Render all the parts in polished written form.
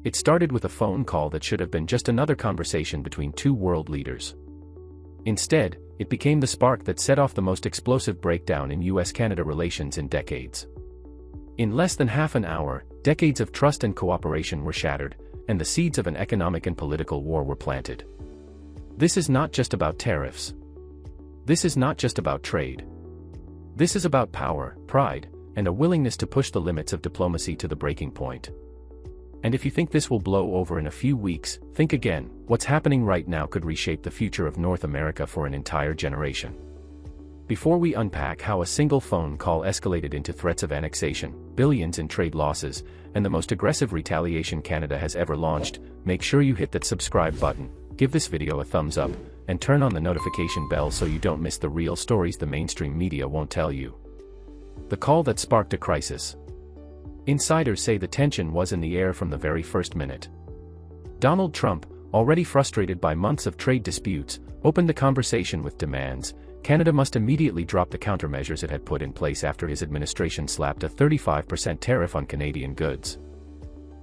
It started with a phone call that should have been just another conversation between two world leaders. Instead, it became the spark that set off the most explosive breakdown in US-Canada relations in decades. In less than half an hour, decades of trust and cooperation were shattered, and the seeds of an economic and political war were planted. This is not just about tariffs. This is not just about trade. This is about power, pride, and a willingness to push the limits of diplomacy to the breaking point. And if you think this will blow over in a few weeks, think again. What's happening right now could reshape the future of North America for an entire generation. Before we unpack how a single phone call escalated into threats of annexation, billions in trade losses, and the most aggressive retaliation Canada has ever launched, make sure you hit that subscribe button, give this video a thumbs up, and turn on the notification bell so you don't miss the real stories the mainstream media won't tell you. The call that sparked a crisis. Insiders say the tension was in the air from the very first minute. Donald Trump, already frustrated by months of trade disputes, opened the conversation with demands. Canada must immediately drop the countermeasures it had put in place after his administration slapped a 35% tariff on Canadian goods.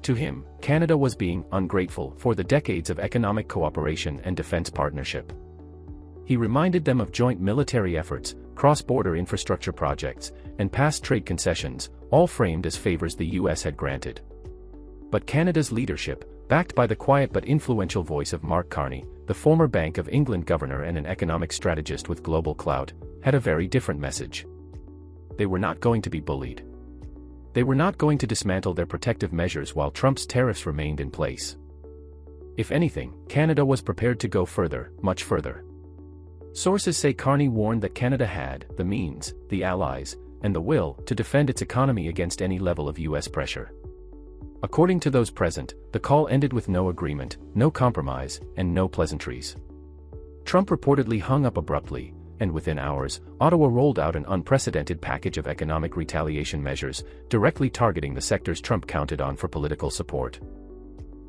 To him, Canada was being ungrateful for the decades of economic cooperation and defense partnership. He reminded them of joint military efforts, cross-border infrastructure projects, and past trade concessions, all framed as favors the US had granted. But Canada's leadership, backed by the quiet but influential voice of Mark Carney, the former Bank of England governor and an economic strategist with global clout, had a very different message. They were not going to be bullied. They were not going to dismantle their protective measures while Trump's tariffs remained in place. If anything, Canada was prepared to go further, much further. Sources say Carney warned that Canada had the means, the allies, and the will to defend its economy against any level of US pressure. According to those present, the call ended with no agreement, no compromise, and no pleasantries. Trump reportedly hung up abruptly, and within hours, Ottawa rolled out an unprecedented package of economic retaliation measures, directly targeting the sectors Trump counted on for political support.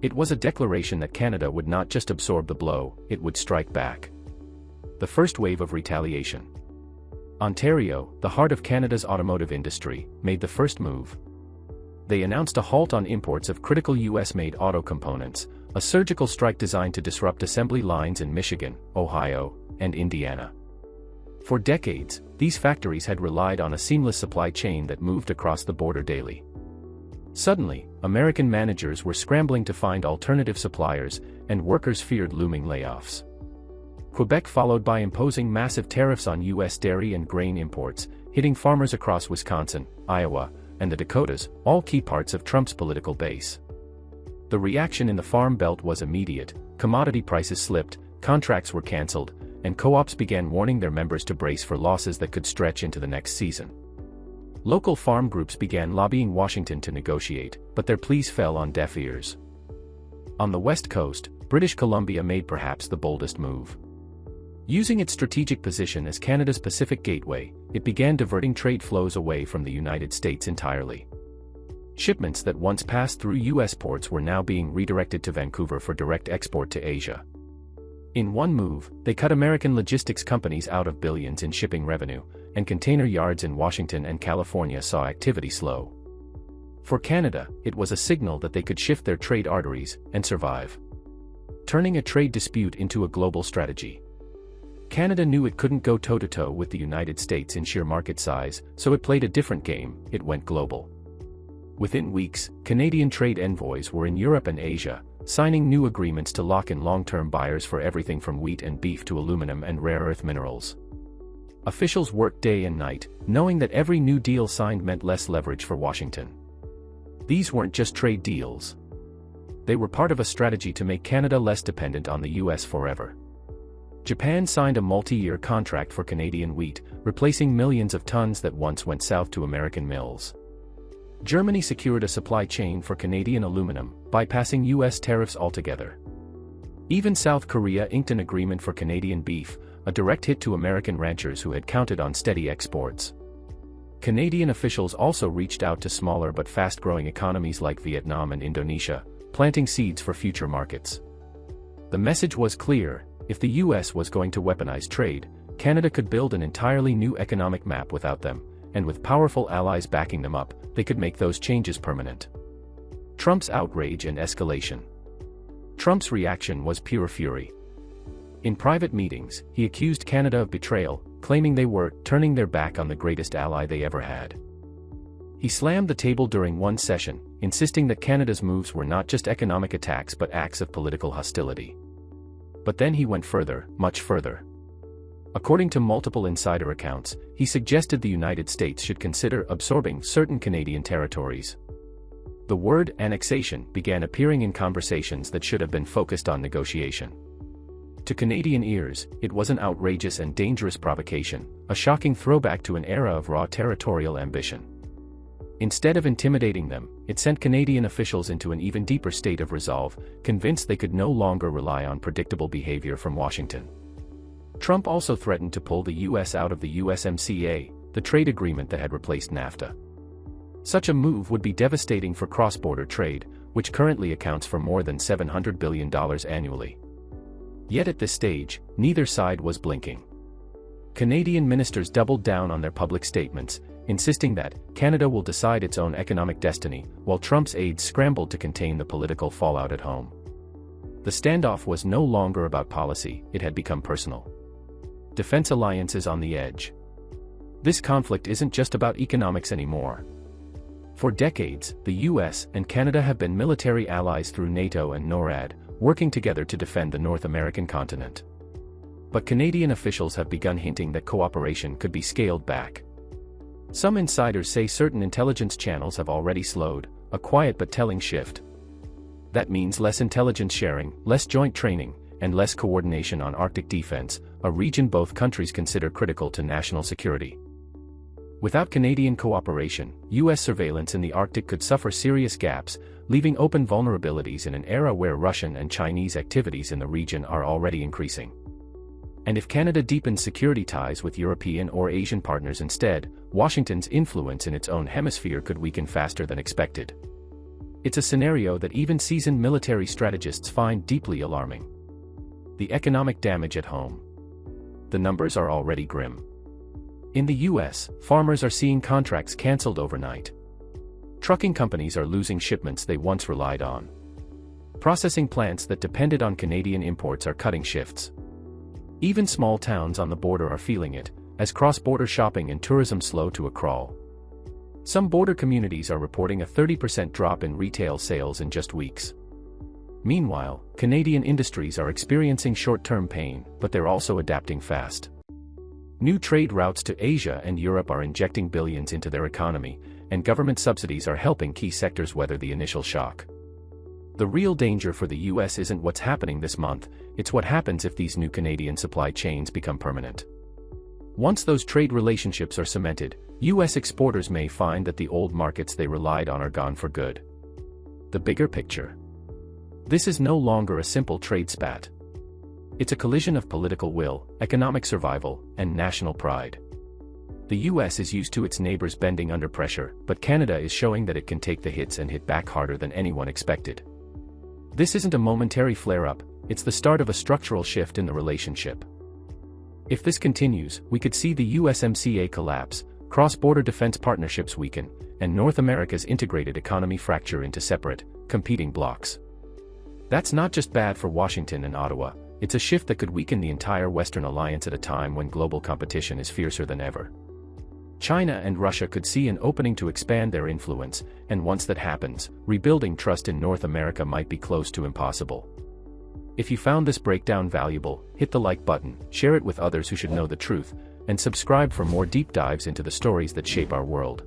It was a declaration that Canada would not just absorb the blow, it would strike back. The first wave of retaliation. Ontario, the heart of Canada's automotive industry, made the first move. They announced a halt on imports of critical US-made auto components, a surgical strike designed to disrupt assembly lines in Michigan, Ohio, and Indiana. For decades, these factories had relied on a seamless supply chain that moved across the border daily. Suddenly, American managers were scrambling to find alternative suppliers, and workers feared looming layoffs. Quebec followed by imposing massive tariffs on US dairy and grain imports, hitting farmers across Wisconsin, Iowa, and the Dakotas, all key parts of Trump's political base. The reaction in the Farm Belt was immediate. Commodity prices slipped, contracts were cancelled, and co-ops began warning their members to brace for losses that could stretch into the next season. Local farm groups began lobbying Washington to negotiate, but their pleas fell on deaf ears. On the West Coast, British Columbia made perhaps the boldest move. Using its strategic position as Canada's Pacific gateway, it began diverting trade flows away from the United States entirely. Shipments that once passed through US ports were now being redirected to Vancouver for direct export to Asia. In one move, they cut American logistics companies out of billions in shipping revenue, and container yards in Washington and California saw activity slow. For Canada, it was a signal that they could shift their trade arteries and survive. Turning a trade dispute into a global strategy. Canada knew it couldn't go toe-to-toe with the United States in sheer market size, so it played a different game. It went global. Within weeks, Canadian trade envoys were in Europe and Asia, signing new agreements to lock in long-term buyers for everything from wheat and beef to aluminum and rare earth minerals. Officials worked day and night, knowing that every new deal signed meant less leverage for Washington. These weren't just trade deals. They were part of a strategy to make Canada less dependent on the US forever. Japan signed a multi-year contract for Canadian wheat, replacing millions of tons that once went south to American mills. Germany secured a supply chain for Canadian aluminum, bypassing US tariffs altogether. Even South Korea inked an agreement for Canadian beef, a direct hit to American ranchers who had counted on steady exports. Canadian officials also reached out to smaller but fast-growing economies like Vietnam and Indonesia, planting seeds for future markets. The message was clear: if the US was going to weaponize trade, Canada could build an entirely new economic map without them, and with powerful allies backing them up, they could make those changes permanent. Trump's outrage and escalation. Trump's reaction was pure fury. In private meetings, he accused Canada of betrayal, claiming they were turning their back on the greatest ally they ever had. He slammed the table during one session, insisting that Canada's moves were not just economic attacks but acts of political hostility. But then he went further, much further. According to multiple insider accounts, he suggested the United States should consider absorbing certain Canadian territories. The word annexation began appearing in conversations that should have been focused on negotiation. To Canadian ears, it was an outrageous and dangerous provocation, a shocking throwback to an era of raw territorial ambition. Instead of intimidating them, it sent Canadian officials into an even deeper state of resolve, convinced they could no longer rely on predictable behavior from Washington. Trump also threatened to pull the U.S. out of the USMCA, the trade agreement that had replaced NAFTA. Such a move would be devastating for cross-border trade, which currently accounts for more than $700 billion annually. Yet at this stage, neither side was blinking. Canadian ministers doubled down on their public statements, insisting that Canada will decide its own economic destiny, while Trump's aides scrambled to contain the political fallout at home. The standoff was no longer about policy, it had become personal. Defense alliances on the edge. This conflict isn't just about economics anymore. For decades, the US and Canada have been military allies through NATO and NORAD, working together to defend the North American continent. But Canadian officials have begun hinting that cooperation could be scaled back. Some insiders say certain intelligence channels have already slowed, a quiet but telling shift. That means less intelligence sharing, less joint training, and less coordination on Arctic defense, a region both countries consider critical to national security. Without Canadian cooperation, US surveillance in the Arctic could suffer serious gaps, leaving open vulnerabilities in an era where Russian and Chinese activities in the region are already increasing. And if Canada deepens security ties with European or Asian partners instead, Washington's influence in its own hemisphere could weaken faster than expected. It's a scenario that even seasoned military strategists find deeply alarming. The economic damage at home. The numbers are already grim. In the US, farmers are seeing contracts cancelled overnight. Trucking companies are losing shipments they once relied on. Processing plants that depended on Canadian imports are cutting shifts. Even small towns on the border are feeling it, as cross-border shopping and tourism slow to a crawl. Some border communities are reporting a 30% drop in retail sales in just weeks. Meanwhile, Canadian industries are experiencing short-term pain, but they're also adapting fast. New trade routes to Asia and Europe are injecting billions into their economy, and government subsidies are helping key sectors weather the initial shock. The real danger for the US isn't what's happening this month, it's what happens if these new Canadian supply chains become permanent. Once those trade relationships are cemented, US exporters may find that the old markets they relied on are gone for good. The bigger picture. This is no longer a simple trade spat. It's a collision of political will, economic survival, and national pride. The US is used to its neighbors bending under pressure, but Canada is showing that it can take the hits and hit back harder than anyone expected. This isn't a momentary flare-up, it's the start of a structural shift in the relationship. If this continues, we could see the USMCA collapse, cross-border defense partnerships weaken, and North America's integrated economy fracture into separate, competing blocs. That's not just bad for Washington and Ottawa, it's a shift that could weaken the entire Western alliance at a time when global competition is fiercer than ever. China and Russia could see an opening to expand their influence, and once that happens, rebuilding trust in North America might be close to impossible. If you found this breakdown valuable, hit the like button, share it with others who should know the truth, and subscribe for more deep dives into the stories that shape our world.